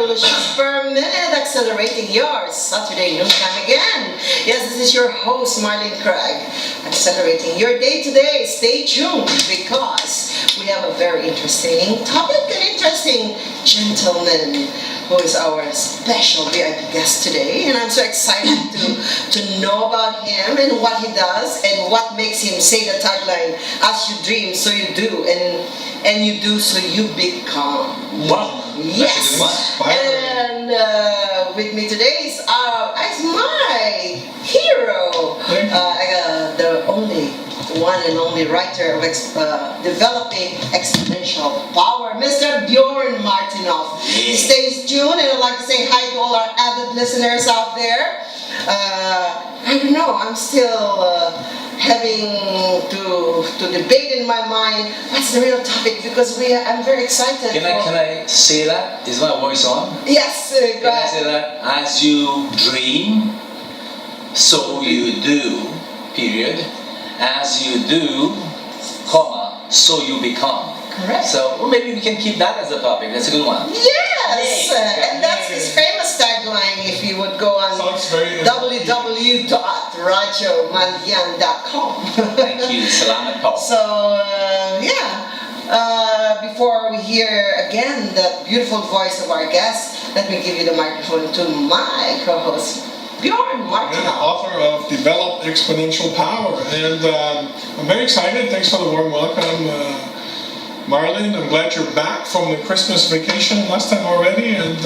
revolutions per minute, accelerating your Saturday noontime again. Yes, this is your host, Marlene Craig, accelerating your day today. Stay tuned because we have a very interesting topic, an interesting gentleman who is our special VIP guest today, and I'm so excited to know about him and what he does and what makes him say the tagline, as you dream, so you do, and you do, so you become. Wow. Yes. And with me today is my hero, the only one and only writer of developing exponential power, Mr. Bjorn Martinoff. He stays tuned, and I'd like to say hi to all our avid listeners out there. I don't know, I'm still having to debate in my mind what's the real topic, because I'm very excited. Can I say that? Is my voice on? Yes, go ahead. Can I say that? As you dream, so you do, period. As you do, comma, so you become. Correct. So maybe we can keep that as a topic. That's a good one. Yes, and that's his famous tagline. If you would go on www.rajumandyan.com. Thank you. Salamat po. So before we hear again the beautiful voice of our guest, let me give you the microphone to my co-host, Bjorn Martinoff. Author of Develop Exponential Power. And I'm very excited. Thanks for the warm welcome, Marlene. I'm glad you're back from the Christmas vacation last time already. And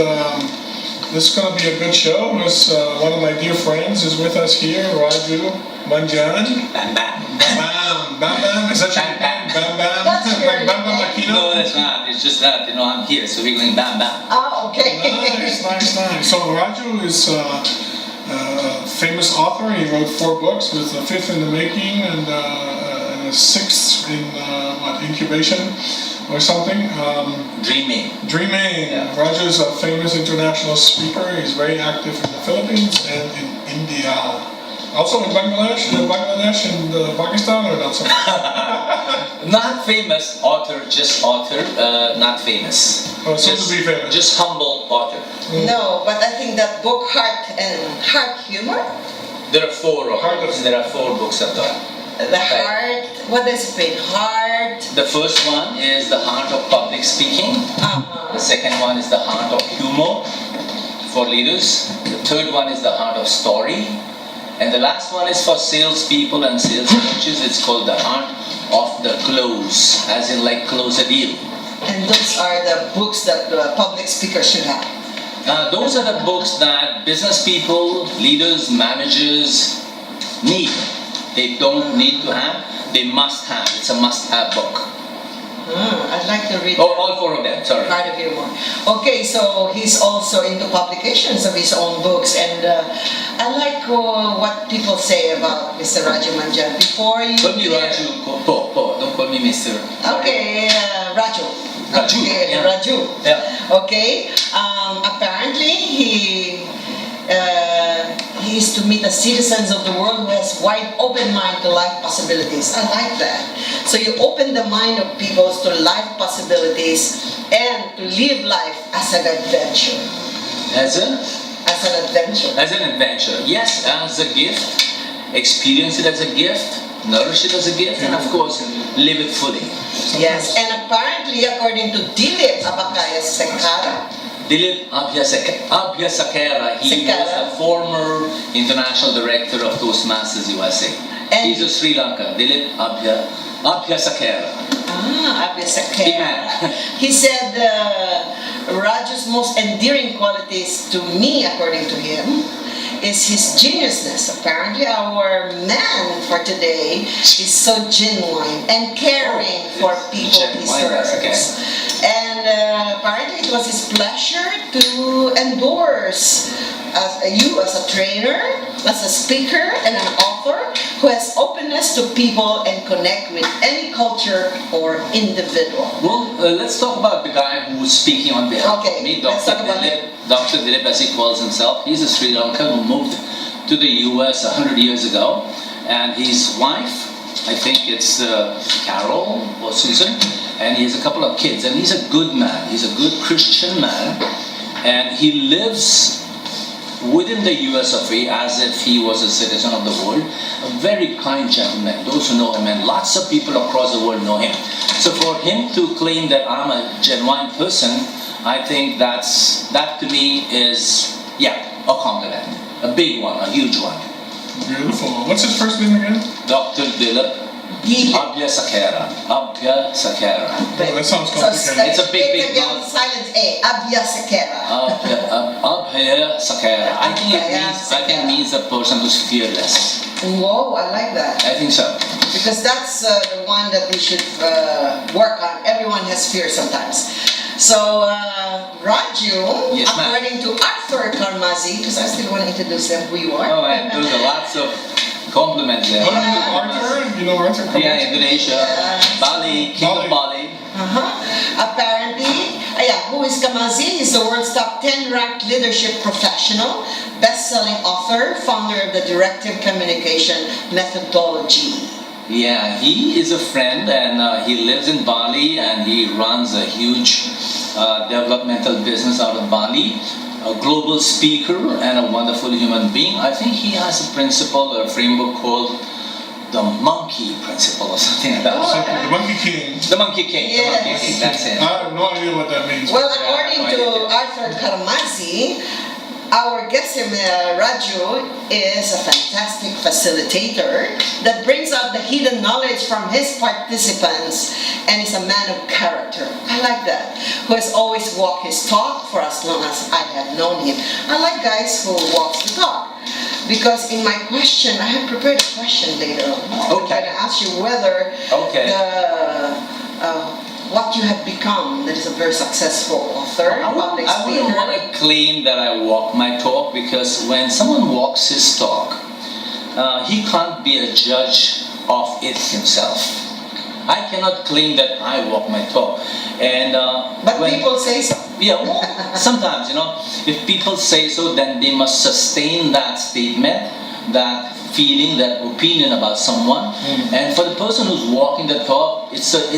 this is going to be a good show. Because, one of my dear friends is with us here, Raju Mandyan. Bam bam. Bam bam. Is that your name? Bam bam. Like Bam Bam Makino? No, that's not. It's just that, I'm here, so we're going bam bam. Oh, okay. Nice. So Raju is a famous author. He wrote 4 books, with the 5th in the making and a 6th in incubation or something. Dreaming. Yeah. Raju is a famous international speaker. He's very active in the Philippines and in India. Also in Bangladesh and Pakistan, or not so much? Not famous author, just author, not famous. Oh, so to be famous. Just humble author. No, but I think that book, Heart Humor? There are 4 of them. There are 4 books of that. The Heart, what does it mean? Heart? The first one is the Heart of Public Speaking. The second one is the Heart of Humor for leaders. The third one is the Heart of Story. And the last one is for salespeople and sales coaches. It's called the Heart of the Close, as in like close a deal. And those are the books that public speakers should have. Those are the books that business people, leaders, managers need. They don't need to have, they must have. It's a must-have book. I'd like to read all 4 of them, sorry. Heart of Humor. Okay, so he's also into publications of his own books, and I like what people say about Mr. Raju Mandyan. Before you... Call me Raju, don't call me Mr. Okay, Raju. Raju, okay, yeah. Raju. Yeah. Okay, apparently he is to meet the citizens of the world who has wide open mind to life possibilities. I like that. So you open the mind of people to life possibilities and to live life as an adventure. As an adventure. As an adventure. Yes, as a gift. Experience it as a gift. Nourish it as a gift. And of course, live it fully. Yes, and apparently according to Dilip Abhyasekara, Dilip Abhyasekara, he was the former international director of Toastmasters USA. And he's a Sri Lanka. Dilip Abhyasekara. Abhyasekara. He said Raju's most endearing qualities to me, according to him, is his geniusness. Apparently our man for today is so genuine and caring for people he serves. Okay. And apparently it was his pleasure to endorse you as a trainer, as a speaker, and an author who has openness to people and connect with any culture or individual. Well, let's talk about the guy who's speaking on behalf of me, Dr. Dilip, as he calls himself. He's a Sri Lankan who moved to the US 100 years ago, and his wife, I think it's Carol or Susan, and he has a couple of kids, and he's a good man. He's a good Christian man, and he lives within the US of A as if he was a citizen of the world. A very kind gentleman. Those who know him, and lots of people across the world know him. So for him to claim that I'm a genuine person, I think that to me is, a compliment. A big one, a huge one. Beautiful. What's his first name again? Dr. Dilip Abhyasakera. Oh, that sounds complicated. It's a big again, silent A. Abhyasakera. Abhyasakera. I think it means the person who's fearless. Whoa, I like that. I think so. Because that's the one that we should work on. Everyone has fear sometimes. So, Raju, yes, according to Arthur Karmazi, because I still want to introduce them who you are. Oh, and those are lots of compliments there. Arthur? You know Arthur Karmazi? Yeah, Indonesia, Bali, King of Bali. Apparently, who is Karmazi? He's the world's top 10 ranked leadership professional, best-selling author, founder of the Directive Communication Methodology. Yeah, he is a friend, and he lives in Bali, and he runs a huge developmental business out of Bali. A global speaker and a wonderful human being. I think he has a principle, a framework called the monkey principle or something like that. The Monkey King. The Monkey King. Yes. The Monkey King. That's it. I have no idea what that means. Well, according to Arthur Karmazi, our guest, Raju, is a fantastic facilitator that brings out the hidden knowledge from his participants and is a man of character. I like that. Who has always walked his talk for as long as I have known him. I like guys who walk the talk. Because in my question, I have prepared a question later on. Okay. I'm going to ask you whether what you have become, that is a very successful author, public I speaker. wouldn't want to claim that I walk my talk, because when someone walks his talk, he can't be a judge of it himself. I cannot claim that I walk my talk. And but people say so. Yeah, well, sometimes, if people say so, then they must sustain that statement, that feeling, that opinion about someone. And for the person who's walking the talk, it's a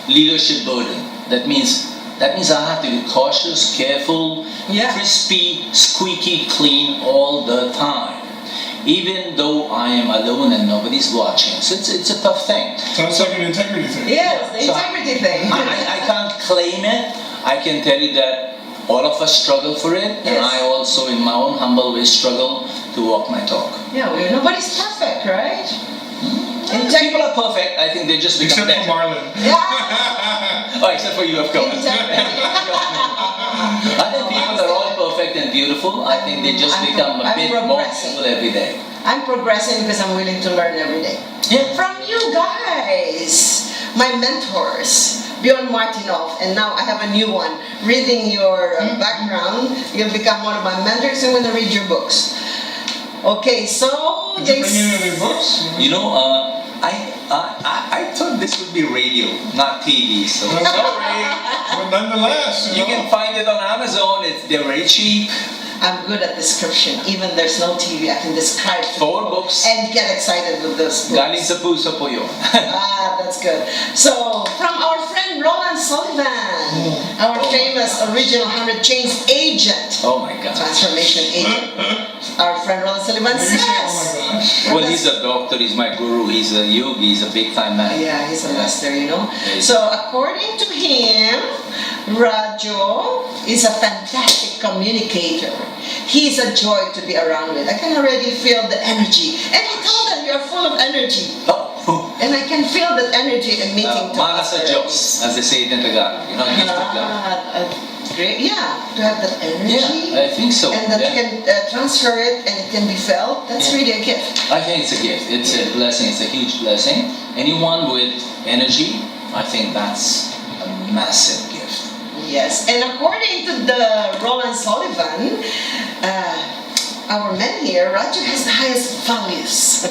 leadership burden. That means I have to be cautious, careful, crispy, squeaky clean all the time, even though I am alone and nobody's watching. So it's a tough thing. Sounds like an integrity thing. Yes, the integrity thing. I can't claim it. I can tell you that all of us struggle for it, and I also, in my own humble way, struggle to walk my talk. Yeah, nobody's perfect, right? People are perfect. I think they just become Except for Marlon. Yeah. Oh, except for you, of course. I think people are all perfect and beautiful. I think they just become a bit more beautiful every day. I'm progressing because I'm willing to learn every day. Yeah. From you guys, my mentors, Bjorn Martinoff, and now I have a new one. Reading your background, you've become one of my mentors. I'm going to read your books. Okay, so Did you bring any of your books? I thought this would be radio, not TV. So sorry. But nonetheless, You can find it on Amazon. They're very cheap. I'm good at description. Even there's no TV, I can describe 4 books. and get excited with those books. Galing sa puso po yun. That's good. So, from our friend Roland Sullivan, our famous original 100 Chains agent, Oh my God. transformation agent. Our friend Roland Sullivan Maybe say, oh my says, gosh. Well, he's a doctor, he's my guru, he's a yogi, he's a big time man. yeah, he's a master, Okay. So, according to him, Raju is a fantastic communicator. He's a joy to be around with. I can already feel the energy. And he told them you're full of energy. Oh. And I can feel that energy in meeting Mana sa Diyos, as they say it in Tagalog. Gift of God. Great, to have that energy. Yeah, I think so. And that you can transfer it and it can be felt. That's really a gift. I think it's a gift. It's a blessing. It's a huge blessing. Anyone with energy, I think that's a massive gift. Yes, and according to the Roland Sullivan, our man here, Raju has the highest values.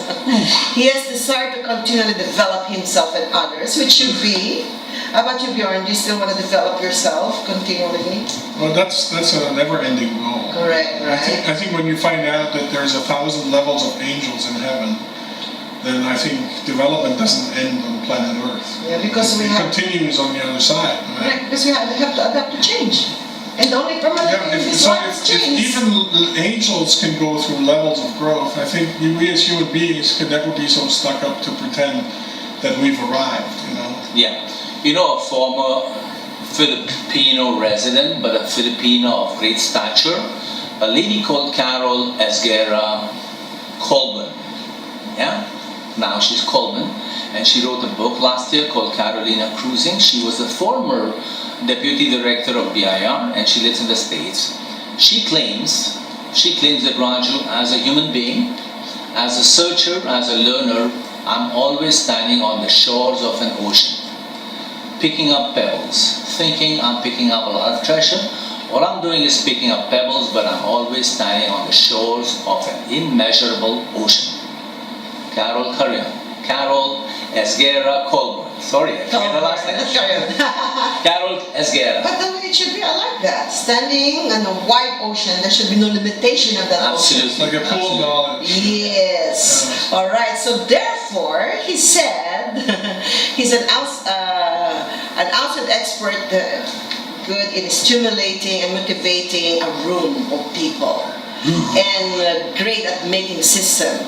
He has desire to continually develop himself and others, which should be. How about you, Bjorn? Do you still want to develop yourself continually? Well, that's a never-ending goal. Correct, right? I think when you find out that there's 1,000 levels of angels in heaven, then I think development doesn't end on planet Earth. Yeah, because it continues on the other side. Right, because we have to adapt to change. And the only permanent thing is if change. even angels can go through levels of growth, I think we as human beings can never be so stuck up to pretend that we've arrived, Yeah. A former Filipino resident, but a Filipino of great stature, a lady called Carol Esguerra Colman. Yeah? Now she's Colman. And she wrote a book last year called Carolina Cruising. She was the former deputy director of BIR, and she lives in the States. She claims that Raju, as a human being, as a searcher, as a learner, I'm always standing on the shores of an ocean, picking up pebbles, thinking I'm picking up a lot of treasure. All I'm doing is picking up pebbles, but I'm always standing on the shores of an immeasurable ocean. Carol Esguerra Colman. Sorry, I forget her last name. Carol Esguerra. But it should be like that. Standing on a wide ocean, there should be no limitation of that Absolutely. ocean. Like a pool of knowledge. Yes. All right. So therefore, he said, he's an outside expert, good in stimulating and motivating a room of people, and great at making system.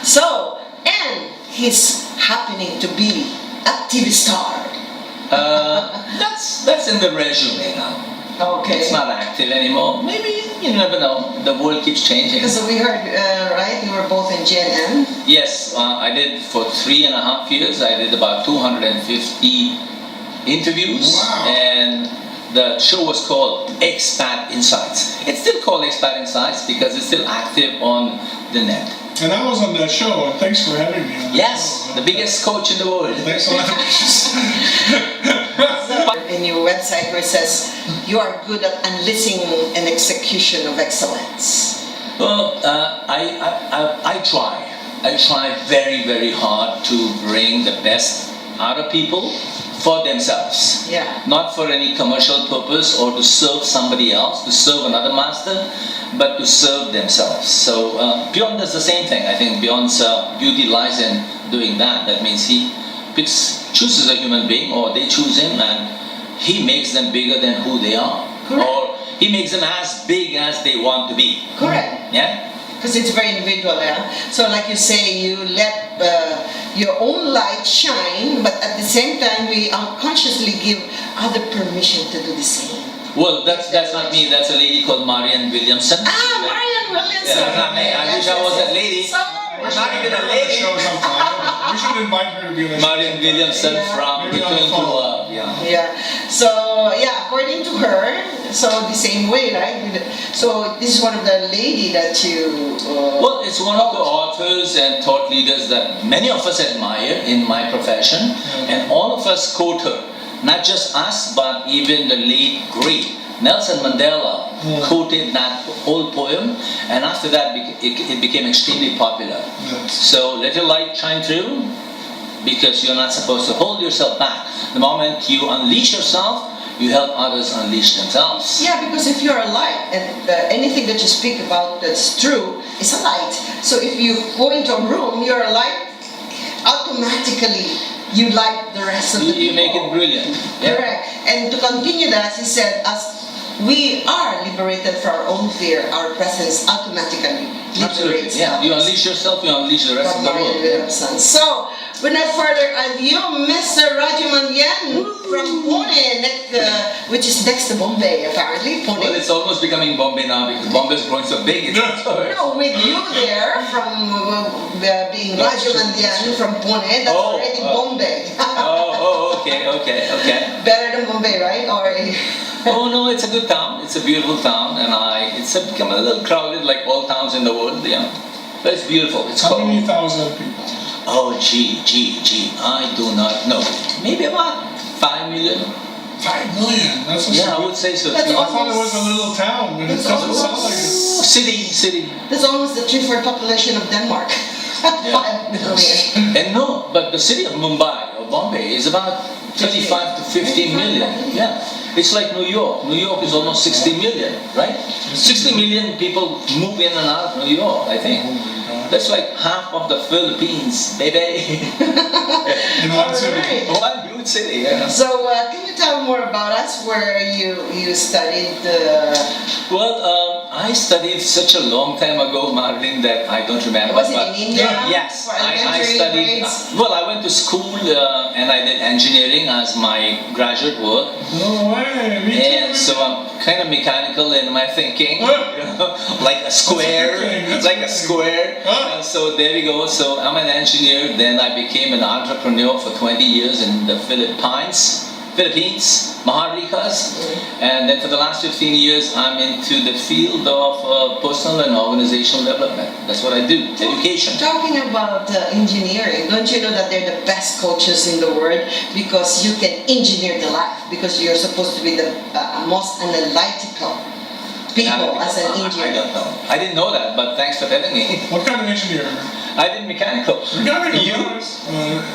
So, and he's happening to be a TV star. That's in the resume now. Okay. It's not active anymore. Maybe, you never know. The world keeps changing. Because we heard, right, you were both in GNN? Yes, I did for 3.5 years. I did about 250 interviews. Wow. And the show was called Expat Insights. It's still called Expat Insights because it's still active on the net. And I was on that show, and thanks for having me on that Yes, show. the biggest coach in the world. Thanks a lot. In your website where it says you are good at unleashing an execution of excellence. Well, I try. I try very, very hard to bring the best out of people for themselves. Yeah. Not for any commercial purpose or to serve somebody else, to serve another master, but to serve themselves. So Bjorn does the same thing. I think Bjorn's beauty lies in doing that. That means he chooses a human being, or they choose him, and he makes them bigger than who they are. Correct. Or he makes them as big as they want to be. Correct. Yeah? Because it's very individual, yeah? So like you say, you let your own light shine, but at the same time, we unconsciously give other permission to do the same. Well, that's not me. That's a lady called Marianne Williamson. Marianne Williamson. Yeah, that's not me. I wish I was that lady. Sorry. I'm not even a On the lady. show sometime. We should invite her to be on the show. Marianne Williamson from Maybe on the Return to phone. Yeah. So according to her, so the same way, right? So this is one of the lady that you. Well, it's one of the authors and thought leaders that many of us admire in my profession, and all of us quote her. Not just us, but even the late great Nelson Mandela quoted that whole poem, and after that it became extremely popular. Yes. So let your light shine through, because you're not supposed to hold yourself back. The moment you unleash yourself, you help others unleash themselves. Yeah, because if you're a light, and anything that you speak about that's true is a light. So if you go into a room, you're a light, automatically you light the rest of the people. You make it brilliant. Yeah. Correct. And to continue that, he said, as we are liberated from our own fear, our presence automatically liberates Absolutely. Yeah. You others. unleash yourself, you unleash the rest From of the Marianne world. Williamson. So, without further ado, Mr. Raju Mandyan from Pune, which is next to Bombay, apparently. Pune. Well, it's almost becoming Bombay now because Bombay is growing so big. No, with you there from being Raju Mandyan from Pune, that's already Bombay. Okay. Better than Bombay, right? Or Oh no, it's a good town. It's a beautiful town, and it's become a little crowded like all towns in the world. Yeah, but it's beautiful. It's How called. many thousand people? Oh, gee, I do not know. Maybe about 5 million. 5 million. That's a Yeah, I would say so. That's too. I thought it was a little town, but it doesn't sound like it. City. that's almost the 3/4 population of Denmark. 5 million. And no, but the city of Mumbai or Bombay is about 35 to 50 million. Yeah. It's like New York. New York is almost 60 million, right? 60 million people move in and out of New York, I think. Oh my God. That's like half of the Philippines, baby. In one city. Alright. One huge city. Yeah. So, can you tell more about us where you studied? Well, I studied such a long time ago, Marlene, that I don't remember. Was it in India? Yes, For I elementary studied. grades? Well, I went to school and I did engineering as my graduate work. No way. Me too. And so I'm kind of mechanical in my thinking, like a square, That's like a a good thing. square. And so there we go. So I'm an engineer. Then I became an entrepreneur for 20 years in the Philippines, Maharikas. And then for the last 15 years, I'm into the field of personal and organizational development. That's what I do, education. Talking about engineering, don't you know that they're the best coaches in the world because you can engineer the life because you're supposed to be the most analytical people as an I engineer. don't know. I didn't know that, but thanks for telling me. What kind of engineer? I did mechanical. Mechanical. You?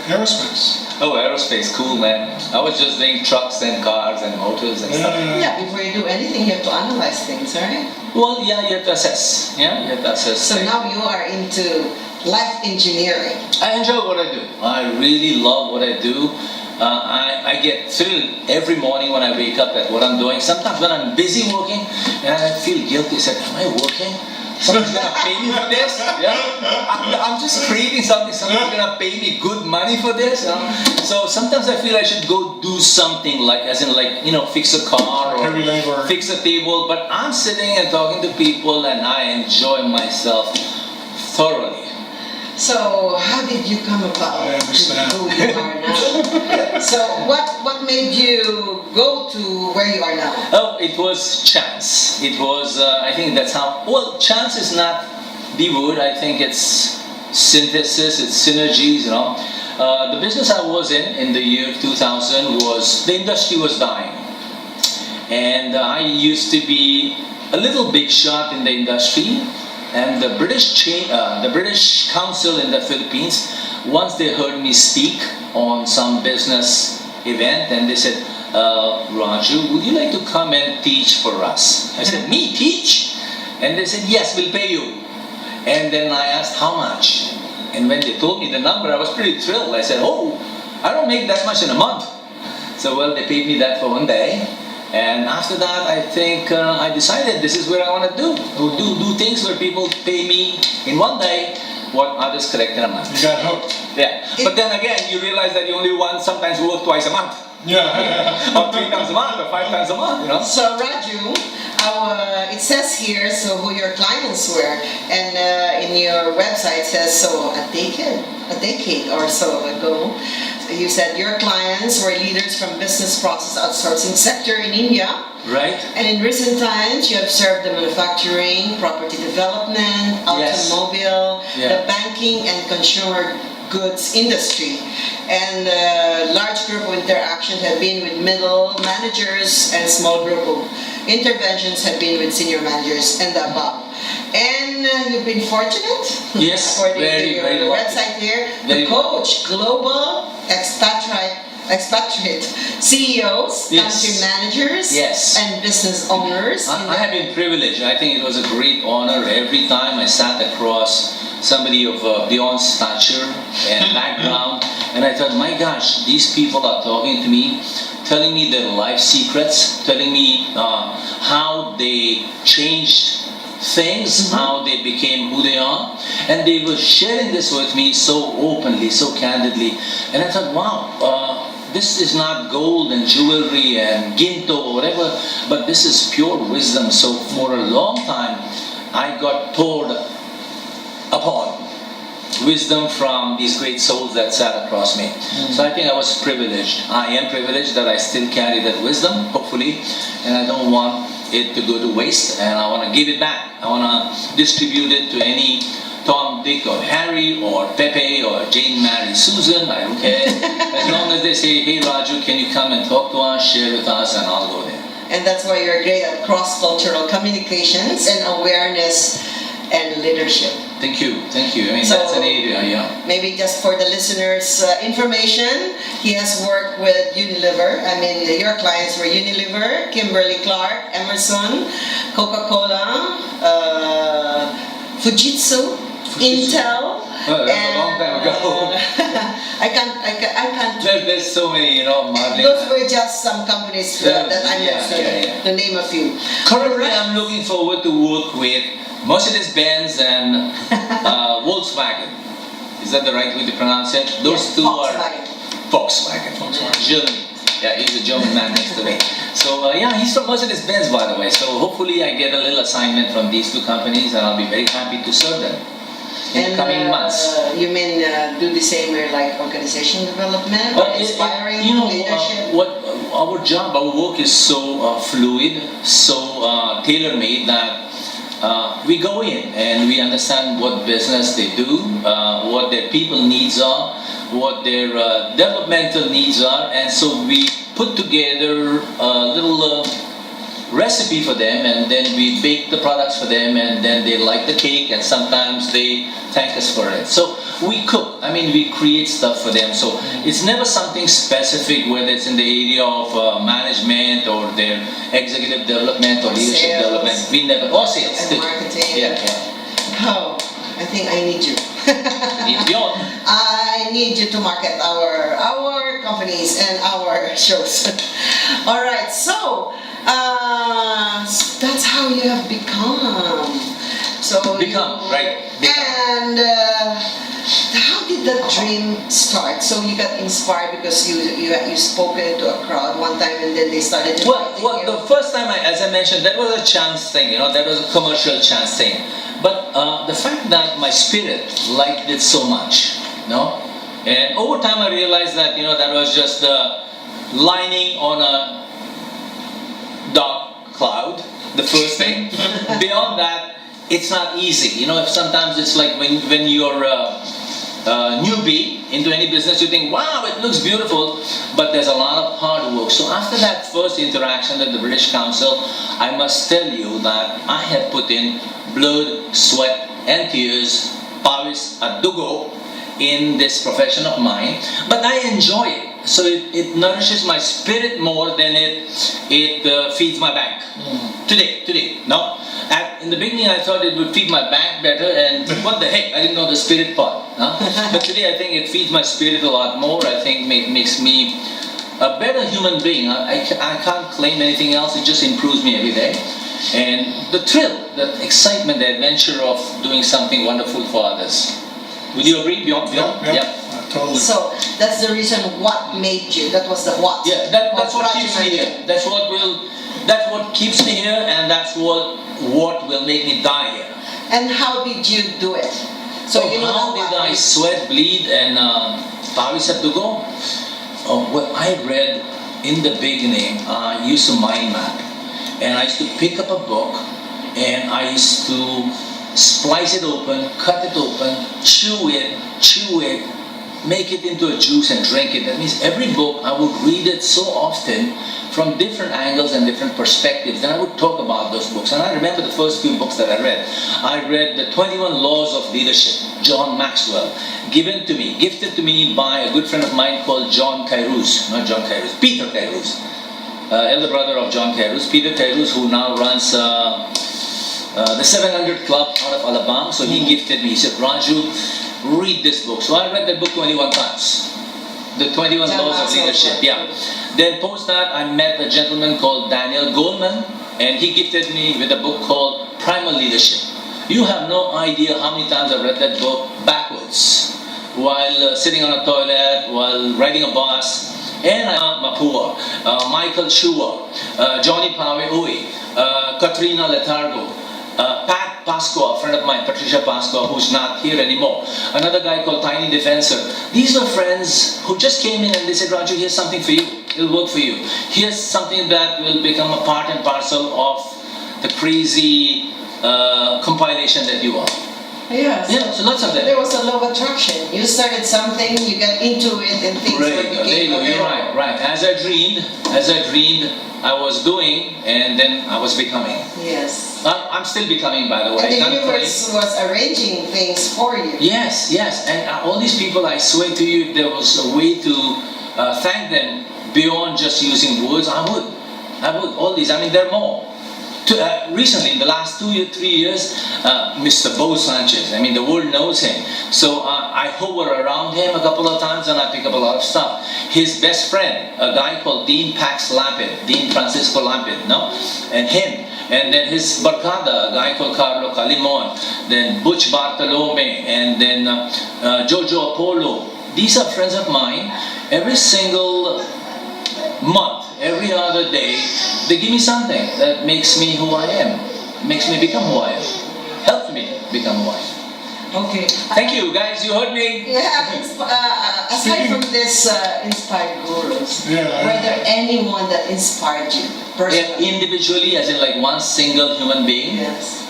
Aerospace. Oh, aerospace, cool, man. I was just doing trucks and cars and motors and stuff. Yeah, before you do anything, you have to analyze things, right? Well, yeah, you have to assess. Yeah, you have to assess. So now you are into life engineering. I enjoy what I do. I really love what I do. I get thrilled every morning when I wake up at what I'm doing. Sometimes when I'm busy working, and I feel guilty. I said, am I working? Someone's gonna pay me for this? Yeah? I'm just creating something. Someone's gonna pay me good money for this. You know? So sometimes I feel I should go do something like, as in like, fix a car or Heavy labor. fix a table. But I'm sitting and talking to people and I enjoy myself thoroughly. So how did you come about I understand. who you are now? So what made you go to where you are now? Oh, it was chance. It was, I think that's how, well, chance is not the word. I think it's synthesis, it's synergies, The business I was in the year 2000 the industry was dying. And I used to be a little big shot in the industry. And the British Council in the Philippines, once they heard me speak on some business event, and they said, Raju, would you like to come and teach for us? I said, me teach? And they said, yes, we'll pay you. And then I asked, how much? And when they told me the number, I was pretty thrilled. I said, oh, I don't make that much in a month. So, well, they paid me that for one day. And after that, I think I decided this is what I want to do. Do things where people pay me in one day what others collect in a month. You got hooked. Yeah. But then again, you realize that you only sometimes work twice a month. Yeah. Or 3 times a month or 5 times a month, So Raju, it says here who your clients were, and in your website says a decade or so ago. You said your clients were leaders from business process outsourcing sector in India. Right. And in recent times, you have served the manufacturing, property development, automobile, the banking and consumer goods industry. And a large group of interactions have been with middle managers and small group of interventions have been with senior managers and the above. And you've been fortunate, yes, according very, to your very website here, to coach global expatriate CEOs, country managers, and business owners. I have been privileged. I think it was a great honor every time I sat across somebody of Bjorn's stature and background, and I thought, my gosh, these people are talking to me, telling me their life secrets, telling me how they changed things, how they became who they are, and they were sharing this with me so openly, so candidly, and I thought, wow, this is not gold and jewelry and ginto or whatever, but this is pure wisdom. So for a long time, I got poured upon wisdom from these great souls that sat across me. So I think I was privileged. I am privileged that I still carry that wisdom, hopefully, and I don't want it to go to waste, and I want to give it back. I want to distribute it to any Tom, Dick, or Harry, or Pepe, or Jane, Mary, Susan, I don't care. As long as they say, hey Raju, can you come and talk to us, share with us, and I'll go there. And that's why you're great at cross-cultural communications and awareness and leadership. Thank you. I mean, that's an area, Maybe just for the listeners' information, he has worked with Unilever. I mean, your clients were Unilever, Kimberly-Clark, Emerson, Coca-Cola, Fujitsu, Intel, Oh, that's a long time ago. I can't. There's so many, modeling. Those were just some companies that I mentioned, to name a few. Currently, I'm looking forward to work with Mercedes-Benz and Volkswagen. Is that the right way to pronounce it? Those two Volkswagen. are Volkswagen. Germany. Yeah, he's a German man next to me. So he's from Mercedes-Benz, by the way. So hopefully I get a little assignment from these two companies, and I'll be very happy to serve them in the coming months. You mean do the same way, like organization development, or inspiring leadership? What our job, our work is so fluid, so tailor-made that we go in and we understand what business they do, what their people needs are, what their developmental needs are, and so we put together a little recipe for them, and then we bake the products for them, and then they like the cake, and sometimes they thank us for it. So we cook, we create stuff for them. So it's never something specific, whether it's in the area of management or their executive development or leadership development. We never, or sales and marketing. Yeah. Oh, I think I need you. Bjorn. I need you to market our companies and our shows. All right, so that's how you have become. Right. And how did that dream start? So you got inspired because you spoke to a crowd one time, and then they started. Well, the first time, as I mentioned, that was a chance thing. That was a commercial chance thing. But the fact that my spirit liked it so much, and over time I realized that that was just lining on a dark cloud. The first thing. Beyond that, it's not easy. If sometimes it's like when you're a newbie into any business, you think, wow, it looks beautiful, but there's a lot of hard work. So after that first interaction at the British Council, I must tell you that I have put in blood, sweat, and tears, pawis at dugo, in this profession of mine. But I enjoy it. So it nourishes my spirit more than it feeds my bank. Today, no? In the beginning, I thought it would feed my bank better, and what the heck, I didn't know the spirit part. Huh? But today, I think it feeds my spirit a lot more. I think it makes me a better human being. I can't claim anything else. It just improves me every day. And the thrill, the excitement, the adventure of doing something wonderful for others. Would you agree, Bjorn? Yeah. Totally. So that's the reason what made you. That was the what. Yeah, that's what keeps me here. That's what keeps me here, and that's what will make me die here. And how did you do it? So how did I sweat, bleed, and pawis at dugo? Well, I read in the beginning. I used to mind map, and I used to pick up a book, and I used to splice it open, cut it open, chew it, make it into a juice and drink it. That means every book I would read it so often from different angles and different perspectives. Then I would talk about those books. And I remember the first few books that I read. I read the 21 Laws of Leadership, John Maxwell, gifted to me by a good friend of mine called Peter Kairos, elder brother of John Kairos. Peter Kairos, who now runs the 700 Club out of Alabama. So he gifted me. He said, Raju, read this book. So I read that book 21 times. The 21 Laws of Leadership. Yeah. Then post that, I met a gentleman called Daniel Goleman, and he gifted me with a book called Primal Leadership. You have no idea how many times I've read that book backwards, while sitting on a toilet, while riding a bus. And Mapua, Michael Chua, Johnny Pawe-Uy, Katrina Letargo, Pat Pasqua, a friend of mine, Patricia Pasqua, who's not here anymore. Another guy called Tiny Defensor. These are friends who just came in and they said, Raju, here's something for you. It'll work for you. Here's something that will become a part and parcel of the crazy compilation that you are. Yeah, so lots of them. There was a law of attraction. You started something, you got into it, and things became. You're right. As I dreamed, I was doing, and then I was becoming. Yes. I'm still becoming, by the way. And the universe was arranging things for you. Yes. And all these people, I swear to you, if there was a way to thank them beyond just using words, I would. All these, there are more. Recently, in the last 2 or 3 years, Mr. Bo Sanchez, I mean, the world knows him. So I hover around him a couple of times and I pick up a lot of stuff. His best friend, a guy called Dean Francisco Lampid, no? And him. And then his barcada, a guy called Carlo Calimon. Then Butch Bartolome. And then Jojo Apollo. These are friends of mine. Every single month, every other day, they give me something that makes me who I am, makes me become who I am, helps me become who I am. Okay. Thank you, guys. You heard me. Yeah. Aside from this inspired gurus, were there anyone that inspired you personally? Individually, as in like one single human being. Yes.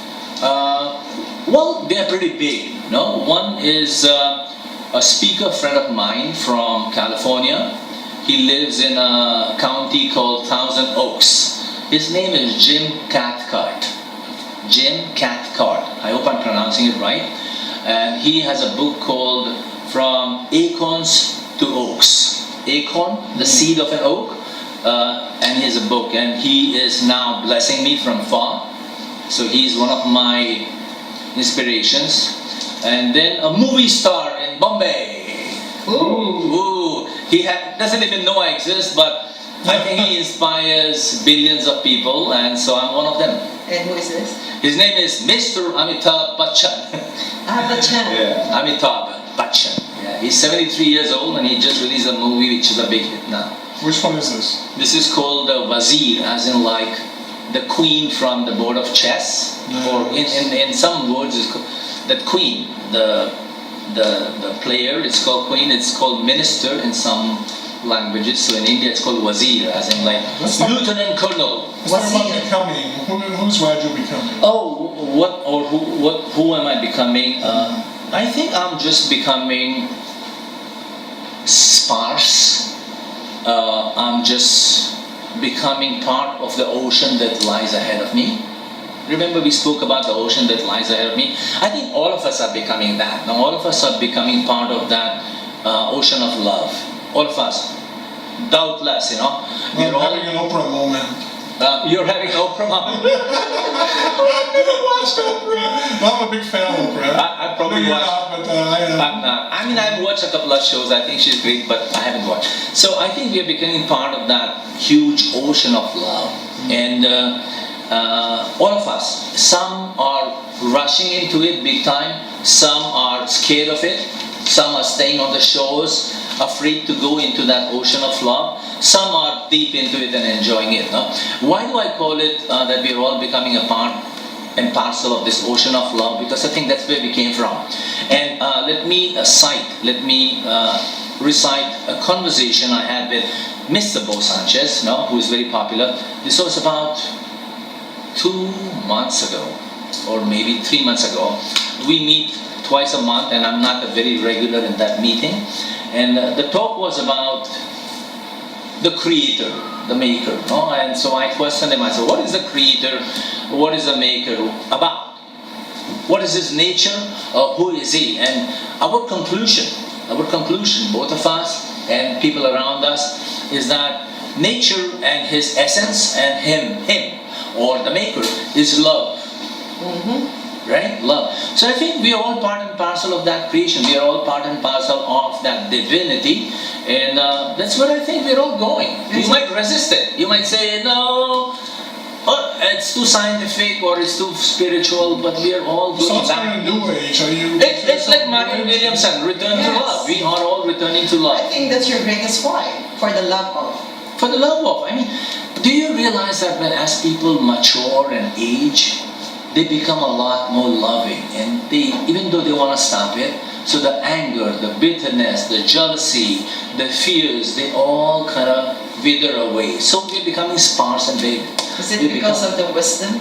Well, they're pretty big. No, one is a speaker friend of mine from California. He lives in a county called Thousand Oaks. His name is Jim Cathcart. Jim Cathcart. I hope I'm pronouncing it right. And he has a book called From Acorns to Oaks. Acorn, the seed of an oak. And he has a book. And he is now blessing me from far. So he's one of my inspirations. And then a movie star in Bombay. Ooh. He doesn't even know I exist, but I think he inspires billions of people, and so I'm one of them. And who is this? His name is Mr. Amitabh Bachchan. Bachchan. Yeah, Amitabh Bachchan. Yeah, he's 73 years old, and he just released a movie which is a big hit now. Which one is this? This is called the Wazir, as in like the queen from the board of chess, or in some words, it's called the queen, the player, it's called queen, it's called minister in some languages. So in India it's called wazir, as in like lieutenant colonel. What's about becoming? Who's Raju becoming? Oh, who am I becoming? I think I'm just becoming sparse. I'm just becoming part of the ocean that lies ahead of me. Remember we spoke about the ocean that lies ahead of me? I think all of us are becoming that. Now all of us are becoming part of that ocean of love. All of us. Doubtless, you know. We're all having an Oprah moment. You're having an Oprah moment? I've never watched Oprah. Well, I'm a big fan of Oprah. I probably watched. But I am. I'm not. I mean, I've watched a couple of shows. I think she's great, but I haven't watched. So I think we are becoming part of that huge ocean of love. And all of us, some are rushing into it big time, some are scared of it, some are staying on the shores, afraid to go into that ocean of love, some are deep into it and enjoying it. No? Why do I call it that we are all becoming a part and parcel of this ocean of love? Because I think that's where we came from. And let me recite a conversation I had with Mr. Bo Sanchez, no, who is very popular. This was about 2 months ago, or maybe 3 months ago. We meet twice a month, and I'm not very regular in that meeting. And the talk was about the creator, the maker. No? And so I questioned him. I said, what is the creator? What is the maker about? What is his nature? Who is he? And our conclusion, both of us and people around us, is that nature and his essence and him, or the maker, is love. Right? Love. So I think we are all part and parcel of that creation. We are all part and parcel of that divinity. And that's where I think we're all going. You might resist it. You might say, no, or it's too scientific or it's too spiritual, but we are all going back. New age. It's like Marianne Williamson, return to love. We are all returning to love. I think that's your greatest why, for the love of. For the love of. I mean, do you realize that when as people mature and age, they become a lot more loving, and they, even though they want to stop it, so the anger, the bitterness, the jealousy, the fears, they all kind of wither away. So we're becoming sparse and big. Is it because of the wisdom?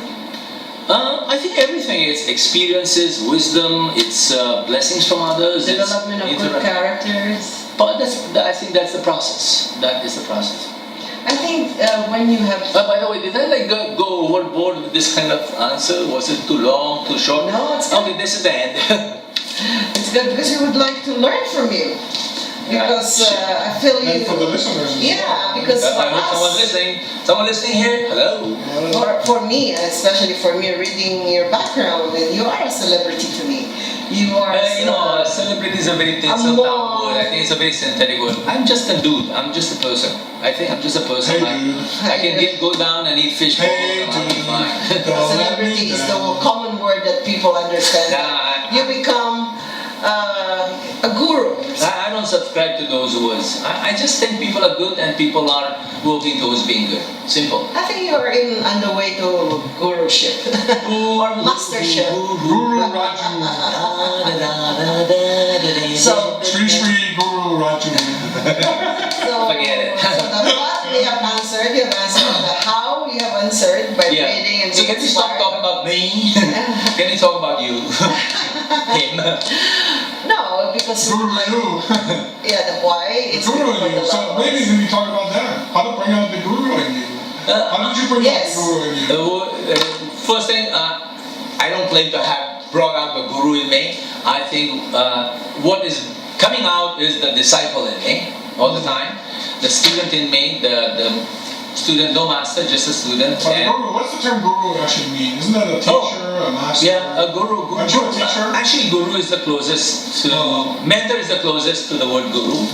I think everything is experiences, wisdom, it's blessings from others. Development of good characters. But I think that's the process. That is the process. I think when you have... by the way, did I go overboard with this kind of answer? Was it too long, too short? No, it's good. Okay, this is the end. It's good because we would like to learn from you. Because I feel you... And for the listeners. Yeah, because I hope someone's listening. Someone listening here? Hello. For me, especially for me, reading your background, you are a celebrity to me. You are. Celebrity is a very tinsel word. I think it's a very synthetic word. I'm just a dude. I'm just a person. I think I'm just a person. I can go down and eat fish balls and I'll be fine. Celebrity is the common word that people understand. You become a guru. I don't subscribe to those words. I just think people are good and people are working towards being good. Simple. I think you are on the way to guruship or mastership. Guru Raju. So Sri Guru Raju. Forget it. So the what we have answered. You have answered the how. You have answered by reading and so can we stop talking about me? Can we talk about you? Him. No, because Guru you. the why is Guru for in you. the So love. maybe we talk about that. How to bring out the Guru in you. How did you bring out the Guru in you? First thing, I don't claim to have brought out the Guru in me. I think what is coming out is the disciple in me all the time. The student in me, the student, no master, just a student. But Guru, what's the term Guru actually mean? Isn't that a teacher, a master? Yeah, a guru. Aren't you a teacher? Actually, guru is the closest to mentor is the closest to the word guru,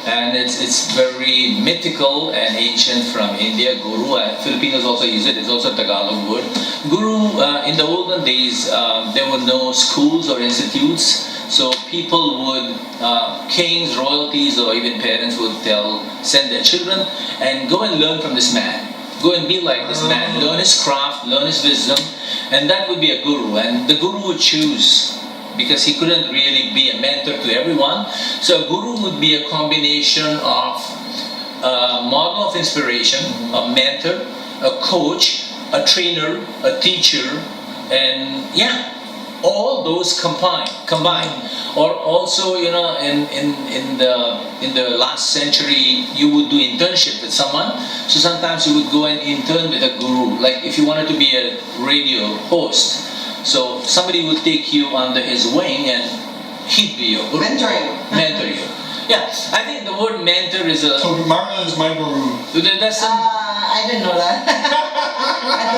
and it's very mythical and ancient from India. Guru, Filipinos also use it. It's also a Tagalog word. Guru in the olden days there were no schools or institutes, so people would kings, royalties, or even parents would send their children and go and learn from this man. Go and be like this man, learn his craft, learn his wisdom, and that would be a guru. And the guru would choose, because he couldn't really be a mentor to everyone. So a guru would be a combination of a model of inspiration, a mentor, a coach, a trainer, a teacher, and all those combined. Or also, in the last century, you would do internship with someone. So sometimes you would go and intern with a guru. Like if you wanted to be a radio host, so somebody would take you under his wing and he'd be your guru. Mentor you. Yeah, I think the word mentor is a. So Marlon is my guru. I didn't know that. I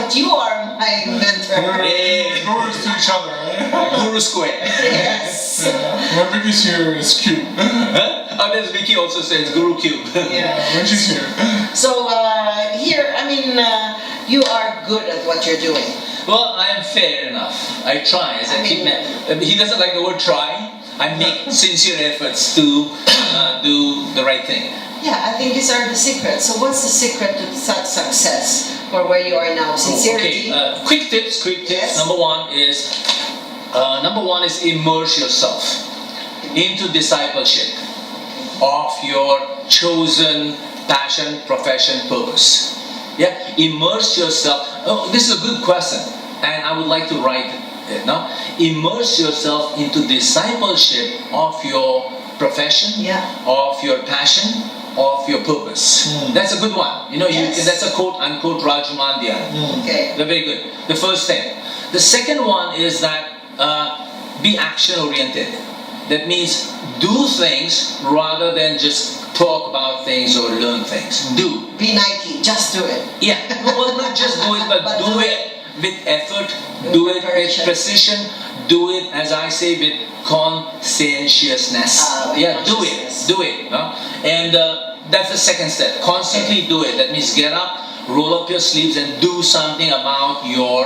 thought you are my mentor. Gurus to each other, right? Guru square. Yes. When Vicky's here, it's cute. Oh, there's Vicky also says Guru Cube. Yeah. When she's here. So here, you are good at what you're doing. Well, I am fair enough. I try. He doesn't like the word try. I make sincere efforts to do the right thing. Yeah, I think these are the secrets. So what's the secret to such success for where you are now? Sincerity? Okay, quick tips. Yes. Number one is immerse yourself into discipleship of your chosen passion, profession, purpose. Yeah, immerse yourself. Oh, this is a good question, and I would like to write it now. Immerse yourself into discipleship of your profession, of your passion, of your purpose. That's a good one. That's a quote unquote Raju Mandyan. Okay. They're very good. The first thing. The second one is that be action oriented. That means do things rather than just talk about things or learn things. Do. Be Nike. Just do it. Yeah. Well, not just do it, but do it with effort. Do it with precision. Do it, as I say, with conscientiousness. Do it. No? And that's the second step. Constantly do it. That means get up, roll up your sleeves, and do something about your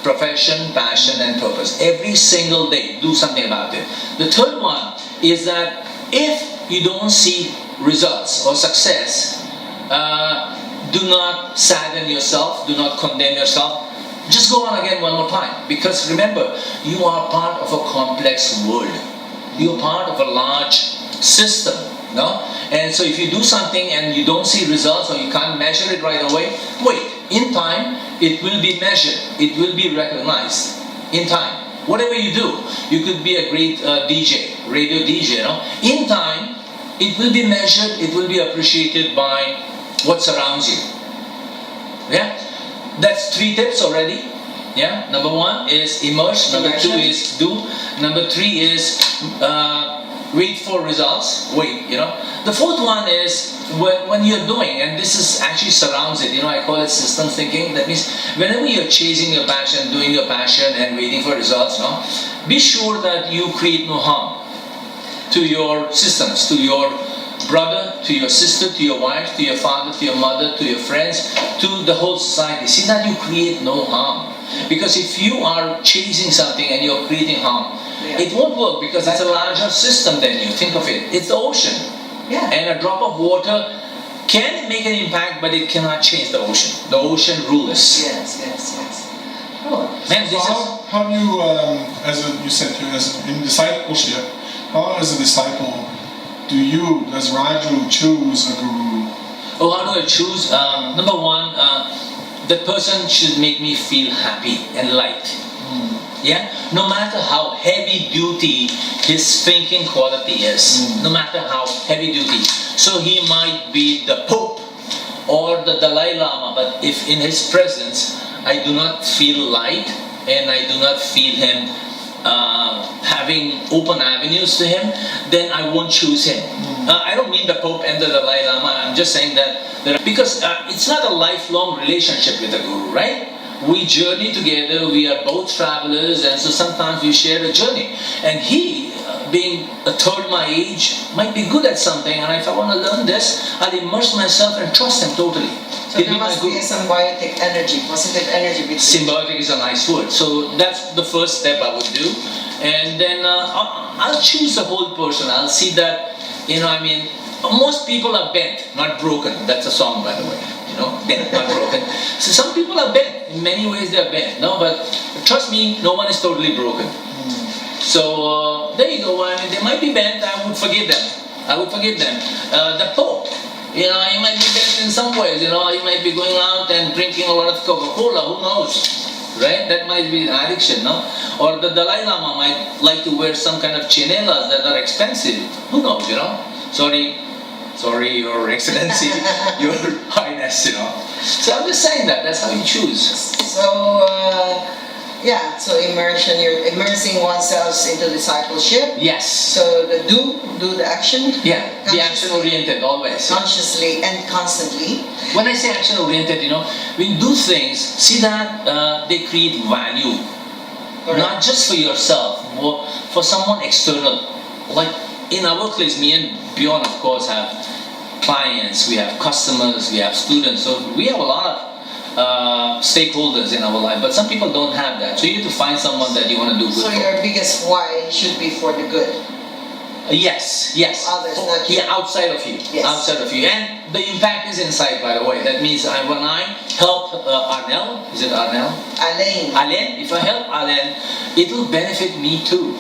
profession, passion, and purpose. Every single day, do something about it. The third one is that if you don't see results or success, do not sadden yourself, do not condemn yourself. Just go on again one more time. Because remember, you are part of a complex world. You are part of a large system. No? And so if you do something and you don't see results or you can't measure it right away, wait. In time, it will be measured. It will be recognized. In time. Whatever you do, you could be a great DJ, radio DJ. No? In time, it will be measured. It will be appreciated by what surrounds you. Yeah? That's 3 tips already. Yeah. Number 1 is immerse. Number 2 is do. Number 3 is wait for results, wait, The fourth one is when you're doing, and this is actually surrounds it, I call it system thinking. That means whenever you're chasing your passion, doing your passion and waiting for results, be sure that you create no harm to your systems, to your brother, to your sister, to your wife, to your father, to your mother, to your friends, to the whole society. See that you create no harm. Because if you are chasing something and you're creating harm, it won't work because it's a larger system than you. Think of it. It's the ocean. Yeah. And a drop of water can make an impact, but it cannot change the ocean. The ocean rules. Yes. Oh. Man, So how do you, you said, in discipleship, how as a disciple does Raju choose a guru? Oh, how do I choose? Number one, the person should make me feel happy and light. Yeah? No matter how heavy duty his thinking quality is, no matter how heavy duty. So he might be the Pope or the Dalai Lama, but if in his presence I do not feel light and I do not feel him having open avenues to him, then I won't choose him. I don't mean the Pope and the Dalai Lama. I'm just saying that because it's not a lifelong relationship with the Guru, right? We journey together, we are both travelers, and so sometimes we share a journey. And he, being a third my age, might be good at something, and if I want to learn this, I'll immerse myself and trust him totally. So there must be a symbiotic energy, positive energy between. Symbiotic is a nice word. So that's the first step I would do. And then I'll choose the whole person. I'll see that, most people are bent, not broken. That's a song, by the way. Bent, not broken. So some people are bent. In many ways they are bent. No, but trust me, no one is totally broken. So there you go. They might be bent. I would forgive them. The Pope, he might be bent in some ways. He might be going out and drinking a lot of Coca-Cola. Who knows? Right? That might be an addiction, no? Or the Dalai Lama might like to wear some kind of chinelas that are expensive. Who knows? Sorry, Your Excellency, Your Highness, So I'm just saying that's how you choose. So, so immersion, you're immersing oneself into discipleship. Yes. So the do the action. Yeah, be action-oriented always. Consciously and constantly. When I say action-oriented, when you do things, see that they create value. Correct. Not just for yourself, but for someone external. Like in our workplace, me and Bjorn, of course, have clients, we have customers, we have students, so we have a lot of stakeholders in our life, but some people don't have that. So you need to find someone that you want to do good for. So your biggest why should be for the good. Yes. Others, not you. Yeah, outside of you. Yes. Outside of you. And the impact is inside, by the way. That means when I help Arnel, is it Arnel? Alain. If I help Alain, it will benefit me too.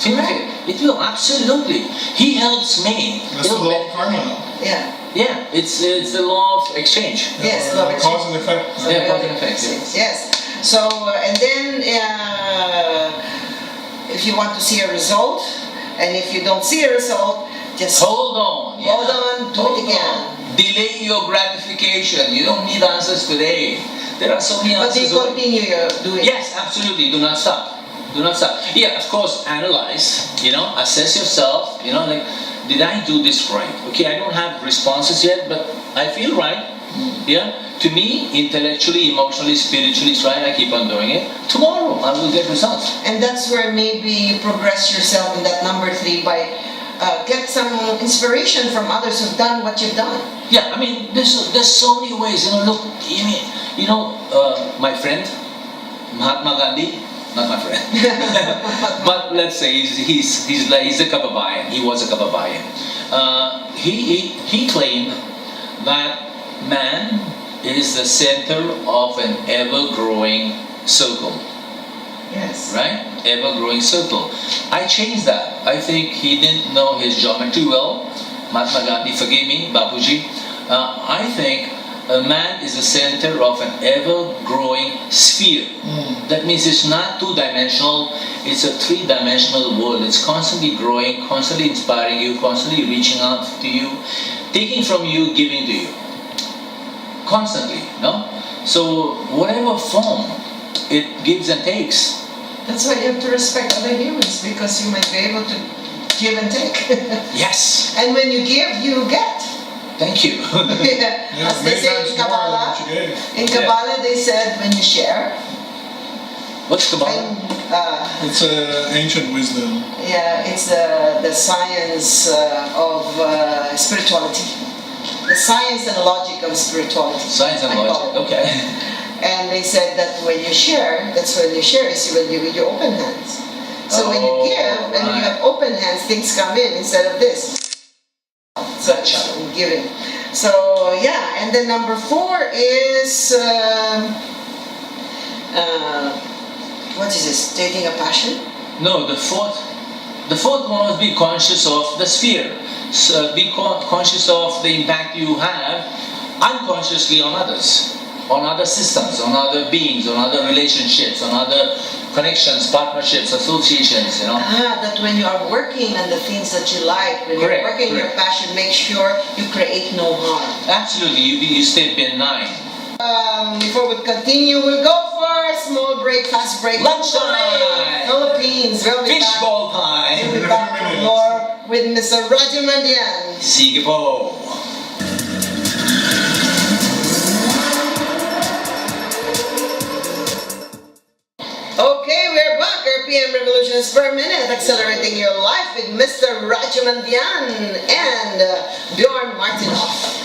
It will, absolutely. He helps me. That's the law of karma. Yeah, it's the law of exchange. Yes, law of exchange. Cause and effect. Cause and effect. Yes. So, and then if you want to see a result, and if you don't see a result, just hold on, do it again. Delay your gratification. You don't need answers today. There are so many answers. But you continue doing. Yes, absolutely. Do not stop. Yeah, of course, analyze, assess yourself, did I do this right? Okay, I don't have responses yet, but I feel right. Yeah, to me, intellectually, emotionally, spiritually, it's right. I keep on doing it. Tomorrow, I will get results. And that's where maybe you progress yourself in that number 3 by get some inspiration from others who've done what you've done. Yeah, there's so many ways. Look, my friend, Mahatma Gandhi. Not my friend, but let's say he's a Kababayan. He was a Kababayan. He claimed that man is the center of an ever-growing circle. Yes. Right? Ever-growing circle. I changed that. I think he didn't know his geometry well. Mahatma Gandhi, forgive me, Bapuji. I think a man is the center of an ever-growing sphere. That means it's not two-dimensional, it's a three-dimensional world. It's constantly growing, constantly inspiring you, constantly reaching out to you, taking from you, giving to you. Constantly, no? So whatever form, it gives and takes. That's why you have to respect other humans, because you might be able to give and take. Yes. And when you give, you get. Thank you. As they many say times in more than Kabbalah, what you gave. in Kabbalah they said when you share, What's Kabbalah? when, It's ancient wisdom. yeah, it's the science of spirituality. The science and logic of spirituality. Science and I call logic. it. Okay. And they said that when you share, that's when you share is when you with your open hands. So when you give and you have open hands, things come in instead of this. So Gotcha. it's giving. So yeah, and then number 4 is what is this? Taking a passion. No, the fourth one was be conscious of the sphere. So be conscious of the impact you have unconsciously on others, on other systems, on other beings, on other relationships, on other connections, partnerships, associations, you know. That when you are working on the things that you like, when Correct, you're working your passion, make sure you create no harm. Absolutely, you stay benign. Before we continue, we'll go for a small break, fast break. Lunchtime! Philippines. We'll be back. Fishball time! We'll be back for more with Mr. Raju Mandyan. Sige po! Okay, we're back. RPM Revolutions per minute, accelerating your life with Mr. Raju Mandyan and Bjorn Martinoff.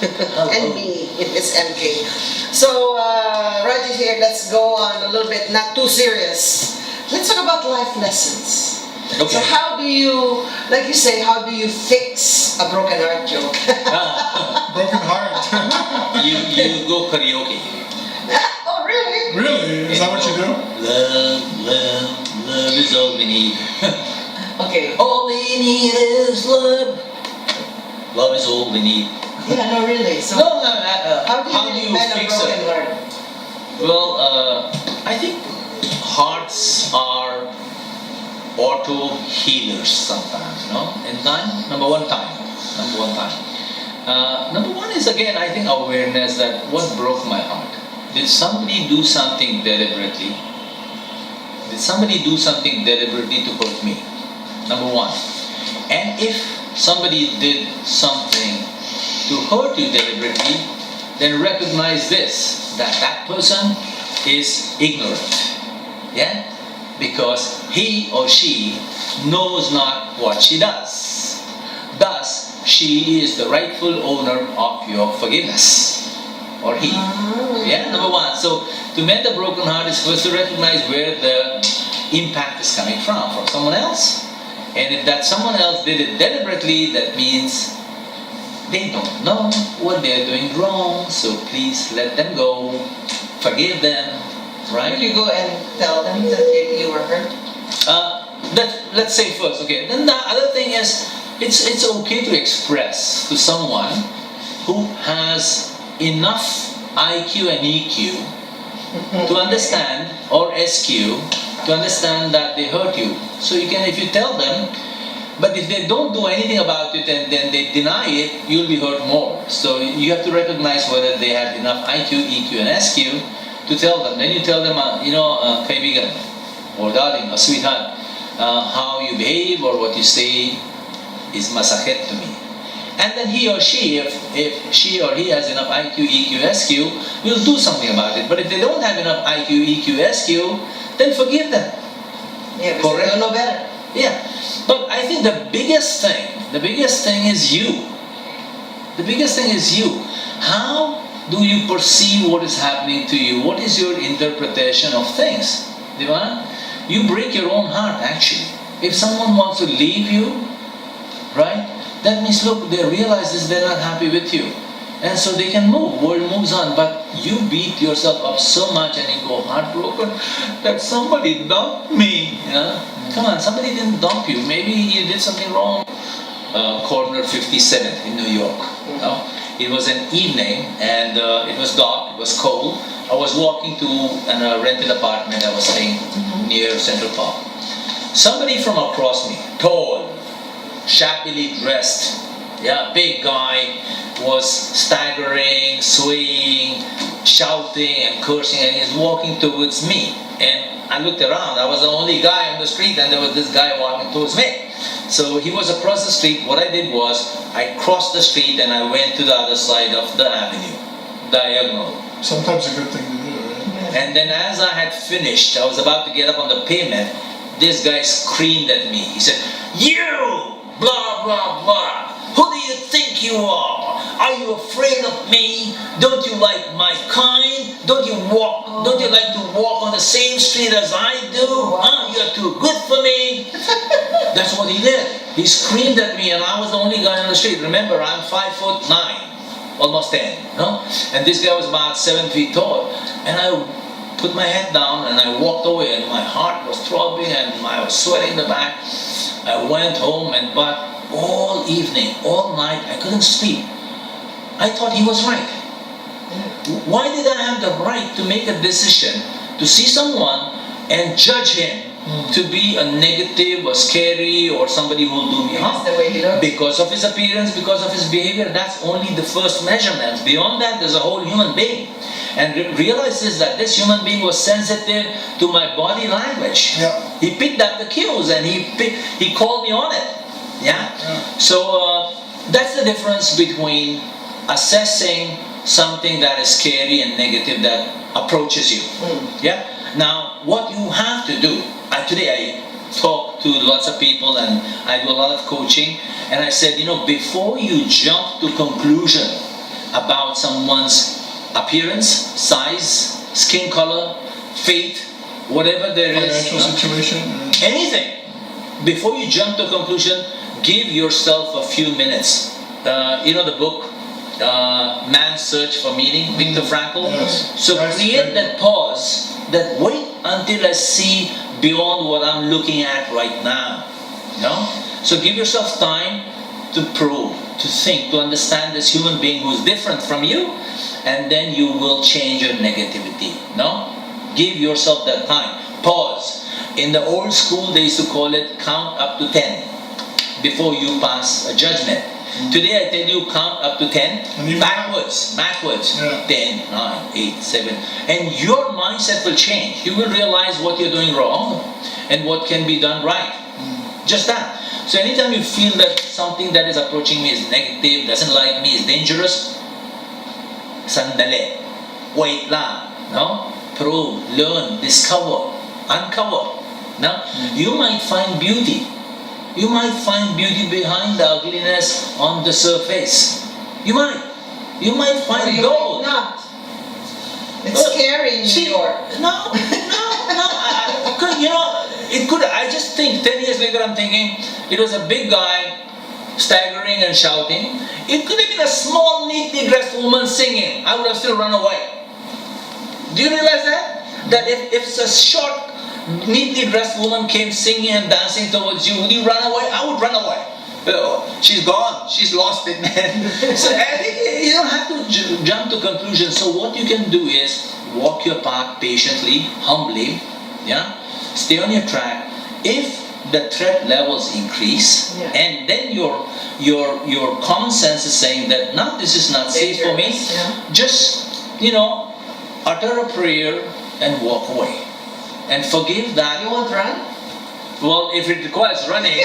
And me, it's MK. So, Raju here, let's go on a little bit, not too serious. Let's talk about life lessons. Okay. So how do you, like you say, how do you fix a broken heart joke? Broken heart. You go karaoke. Oh, really? Really? Is that what you do? Love is all we need. Okay. All we need is love. Love is all we need. Yeah, no, really. So No, how do you mend a fix broken it? heart? Well, I think hearts are auto healers sometimes, you know. In time, number one time. Number one is again, I think awareness that what broke my heart. Did somebody do something deliberately? Did somebody do something deliberately to hurt me? Number one. And if somebody did something to hurt you deliberately, then recognize this, that person is ignorant. Yeah? Because he or she knows not what she does. Thus, she is the rightful owner of your forgiveness. Or he. Yeah, number one. So, to mend a broken heart is first to recognize where the impact is coming from someone else. And if that someone else did it deliberately, that means they don't know what they're doing wrong. So please let them go. Forgive them. Right? You go and tell them that you were hurt. Let's say first, okay. Then the other thing is, it's okay to express to someone who has enough IQ and EQ to understand, or SQ, to understand that they hurt you. So you can, if you tell them, but if they don't do anything about it and then they deny it, you'll be hurt more. So you have to recognize whether they have enough IQ, EQ, and SQ to tell them. Then you tell them, kaibigan, or darling, or sweetheart, how you behave or what you say is masakit to me. And then he or she, if she or he has enough IQ, EQ, SQ, will do something about it. But if they don't have enough IQ, EQ, SQ, then forgive them. Yeah, because Correct. they don't know better. Yeah. But I think the biggest thing is you. The biggest thing is you. How do you perceive what is happening to you? What is your interpretation of things? Diba? You break your own heart actually. If someone wants to leave you, right? That means, look, they realize this, they're not happy with you. And so they can move, world moves on. But you beat yourself up so much and you go heartbroken that somebody dumped me. You know? Come on, somebody didn't dump you. Maybe you did something wrong. Corner 57th in New York. You know? It was an evening and it was dark, it was cold. I was walking to a rented apartment I was staying near Central Park. Somebody from across me, tall, shabbily dressed, big guy, was staggering, swaying, shouting and cursing, and he's walking towards me. And I looked around, I was the only guy on the street and there was this guy walking towards me. So he was across the street. What I did was, I crossed the street and I went to the other side of the avenue, diagonal. Sometimes a good thing to do, right? And then as I had finished, I was about to get up on the pavement, this guy screamed at me. He said, "You! Blah, blah, blah. Who do you think you are? Are you afraid of me? Don't you like my kind? Don't you like to walk on the same street as I do? Huh? You're too good for me." That's what he did. He screamed at me and I was the only guy on the street. Remember, I'm 5'9", almost 10. No? And this guy was about 7 feet tall. And I put my head down and I walked away and my heart was throbbing and I was sweating in the back. I went home but all evening, all night, I couldn't sleep. I thought he was right. Why did I have the right to make a decision to see someone and judge him to be a negative or scary or somebody who will do me harm? That's the way he looks. Because of his appearance, because of his behavior, that's only the first measurement. Beyond that, there's a whole human being. And realizes that this human being was sensitive to my body language. Yeah. He picked up the cues and he called me on it. Yeah? So that's the difference between assessing something that is scary and negative that approaches you. Yeah? Now, what you have to do, today I talk to lots of people and I do a lot of coaching, and I said, before you jump to conclusion about someone's appearance, size, skin color, faith, whatever there is, financial situation, anything, before you jump to conclusion, give yourself a few minutes. The book, Man's Search for Meaning, Viktor Frankl. Yes. So create that pause, that wait until I see beyond what I'm looking at right now. So give yourself time to probe, to think, to understand this human being who's different from you, and then you will change your negativity. Give yourself that time. Pause. In the old school, they used to call it count up to 10 before you pass a judgment. Today I tell you count up to 10 backwards. Yeah. 10, 9, 8, 7. And your mindset will change. You will realize what you're doing wrong and what can be done right. Just that. So anytime you feel that something that is approaching me is negative, doesn't like me, is dangerous, sandali. Wait lang. Probe, learn, discover, uncover. You might find beauty. You might find beauty behind the ugliness on the surface. You might find gold. Might not. It's scary in New York. No. It could. I just think 10 years later, I'm thinking it was a big guy staggering and shouting. It could have been a small, neatly dressed woman singing. I would have still run away. Do you realize that? That if it's a short, neatly dressed woman came singing and dancing towards you, would you run away? I would run away. She's gone. She's lost it, man. So I think you don't have to jump to conclusions. So what you can do is walk your path patiently, humbly. Yeah, stay on your track. If the threat levels increase, and then your common sense is saying that now this is not safe for me, just utter a prayer and walk away. And forgive that. You won't run? Well, if it requires running,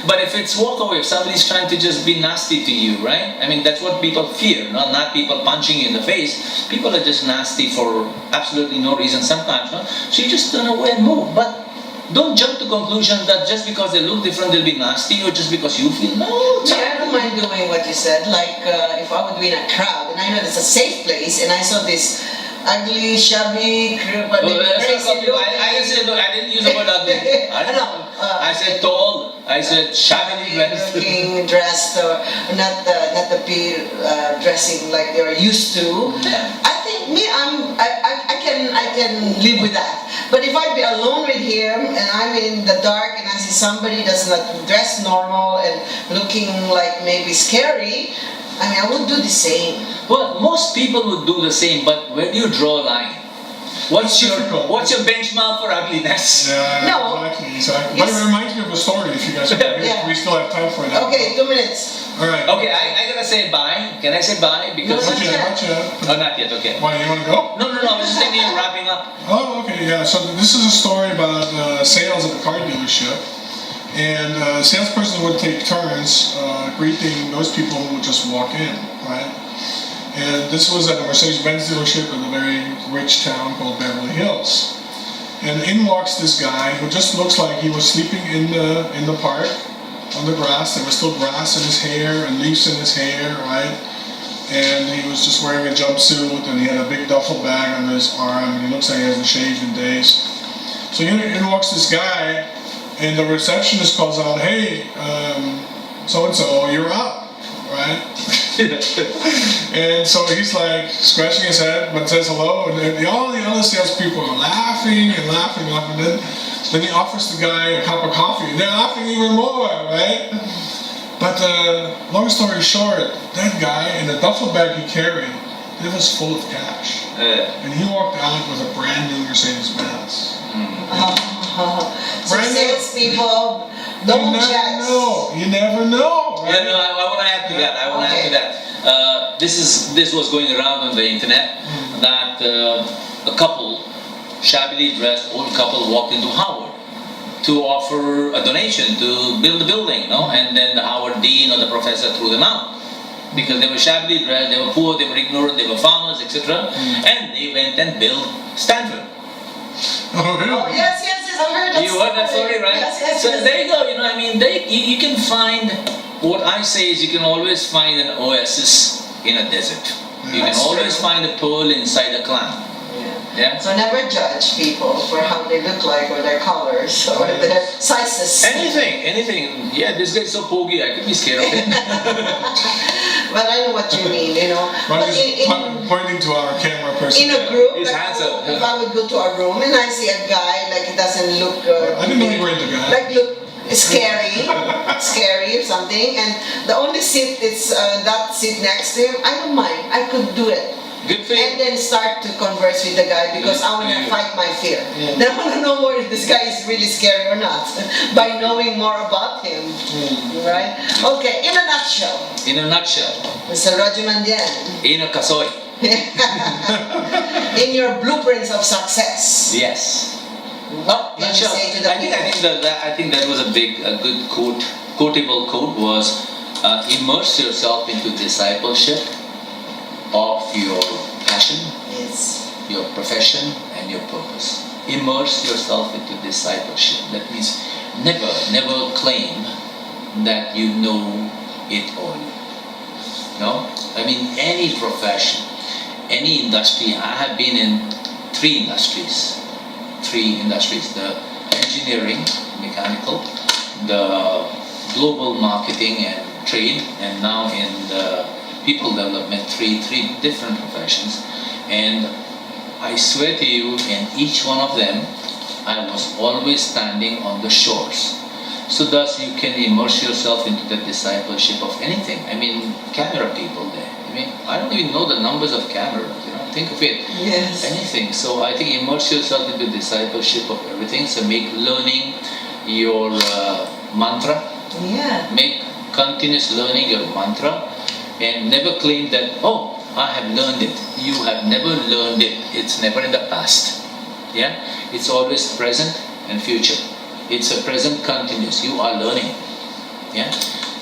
but if it's walk away, if somebody's trying to just be nasty to you, right? I mean, that's what people fear, not people punching you in the face. People are just nasty for absolutely no reason sometimes. So you just turn away and move. But don't jump to conclusions that just because they look different, they'll be nasty, or just because you feel, no. I don't mind doing what you said. Like, if I would be in a crowd, and I know it's a safe place, and I saw this ugly, shabby, but I didn't use the word ugly. I said tall. I said shabbily dressed. Looking dressed, or not the peer dressing like they're used to. I think I can live with that. But if I'd be alone with him and I'm in the dark and I see somebody that's not dressed normal and looking like maybe scary, I would do the same. Well, most people would do the same, but where do you draw a line? What's your benchmark for ugliness? Yeah, no. Exactly. But it reminds me of a story if you guys want to hear. We still have time for that. Okay, 2 minutes. Alright. Okay, I gotta say bye. Can I say bye? Because Not yet. Oh, not yet, okay. Why, you want to go? No, I was just thinking of wrapping up. Oh, okay, yeah. So this is a story about sales at a car dealership. And the salesperson would take turns greeting those people who would just walk in, right? And this was at a Mercedes-Benz dealership in a very rich town called Beverly Hills. And in walks this guy who just looks like he was sleeping in the park on the grass. There was still grass in his hair and leaves in his hair, right? And he was just wearing a jumpsuit, and he had a big duffel bag on his arm, and he looks like he hasn't shaved in days. So in walks this guy, and the receptionist calls out, "Hey, so-and-so, you're up," right? And so he's like scratching his head, but says hello, and then all the other salespeople are laughing and laughing and laughing. Then he offers the guy a cup of coffee, and they're laughing even more, right? But long story short, that guy and the duffel bag he carried, it was full of cash. And he walked out with a brand new Mercedes-Benz. So salespeople don't judge. You never know. Right? Yeah, no, I want to add to that. Add to that. This was going around on the internet that a couple, shabbily dressed old couple, walked into Howard to offer a donation to build the building, no? And then the Howard dean or the professor threw them out because they were shabbily dressed, they were poor, they were ignorant, they were farmers, etc. And they went and built Stanford. Oh, really? Oh, yes, I heard that. You heard that story, right? Yes. So there you go. I mean, you can find. What I say is, you can always find an oasis in a desert. You can always find a pearl inside a clam. Yeah. So never judge people for how they look like, or their colors, or their sizes. Anything. Yeah, this guy's so pogy, I could be scared of him. But I know what you mean, But pointing to our camera person. In a group, He's handsome. if I would go to a room and I see a guy like he doesn't look. I didn't know you were into guys. Like look scary or something, and the only seat is that seat next to him. I don't mind. I could do it. Good for you. And then start to converse with the guy because I want to fight my fear. Then I want to know more if this guy is really scary or not by knowing more about him. Right? Okay, in a nutshell. Mr. Raju Mandyan. In a kasoy. In your blueprints of success. Yes. What can you say to the people? I think that was a good quotable quote was immerse yourself into discipleship of your passion, your profession, and your purpose. Immerse yourself into discipleship. That means never claim that you know it all. No? I mean, any profession, any industry. I have been in three industries. The engineering, mechanical, the global marketing and trade, and now in the people development, three different professions. And I swear to you, in each one of them, I was always standing on the shores. So thus you can immerse yourself into the discipleship of anything. I mean, camera people there. I mean, I don't even know the numbers of cameras, think of it. Yes. Anything. So I think immerse yourself into discipleship of everything. So make learning your mantra. Yeah. Make continuous learning your mantra. And never claim that, oh, I have learned it. You have never learned it. It's never in the past. Yeah? It's always present and future. It's a present continuous. You are learning. Yeah?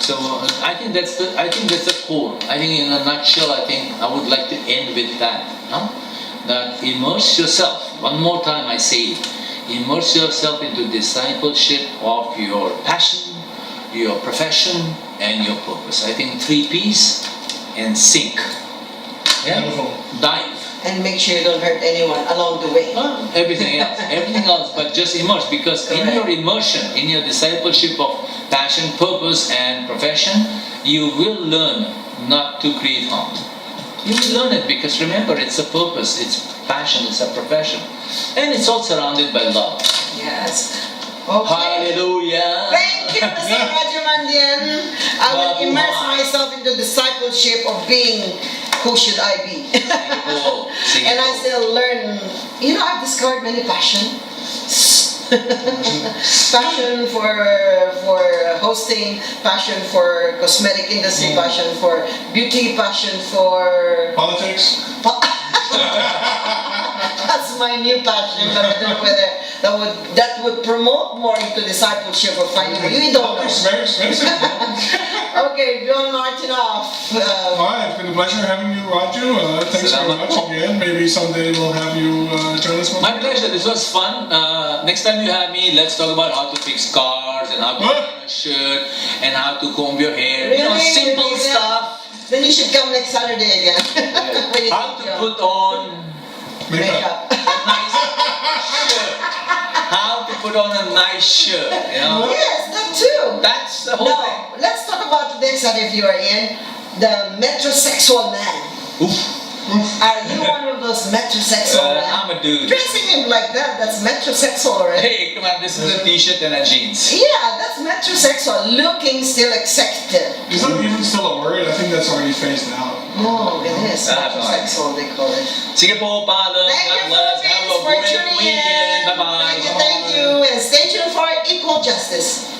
So I think that's the core. I think in a nutshell, I would like to end with that. That immerse yourself. One more time I say it. Immerse yourself into discipleship of your passion, your profession, and your purpose. I think 3 P's and sink. Yeah? Dive. And make sure you don't hurt anyone along the way. Everything else, but just immerse. Because in your immersion, in your discipleship of passion, purpose, and profession, you will learn not to create harm. You will learn it because remember, it's a purpose, it's passion, it's a profession. And it's all surrounded by love. Yes. Okay. Hallelujah. Thank you, Mr. Raju Mandyan. I will immerse myself into discipleship of being who should I be. And I still learn. I've discovered many passions. Passion for hosting, passion for cosmetic industry, passion for beauty, passion for politics. That's my new passion, but I don't know whether that would promote more into discipleship or finding. You don't know. It's very expensive. Okay, Bjorn Martinoff. Alright, it's been a pleasure having you, Raju. Thanks very much again. Maybe someday we'll have you join us. My pleasure. This was fun. Next time you have me, let's talk about how to fix cars and how to iron a shirt and how to comb your hair. Really? Simple stuff. Then you should come next Saturday again. How to put on Makeup. a nice shirt. How to put on a nice shirt. Yes, that too. That's the whole thing. Let's talk about next time if you are in the metrosexual man. Oof. Are you one of those metrosexual men? I'm a dude. Dressing him like that's metrosexual already. Hey, come on, this is a t-shirt and a jeans. Yeah, that's metrosexual. Looking still accepted. Is that even still a word? I think that's already phased out. No, it is metrosexual, they call it. Sige po, paalam. Thank you, God bless. Have a Philippines, for great tuning weekend. in. Bye-bye. Thank you, and stay tuned for Equal Justice.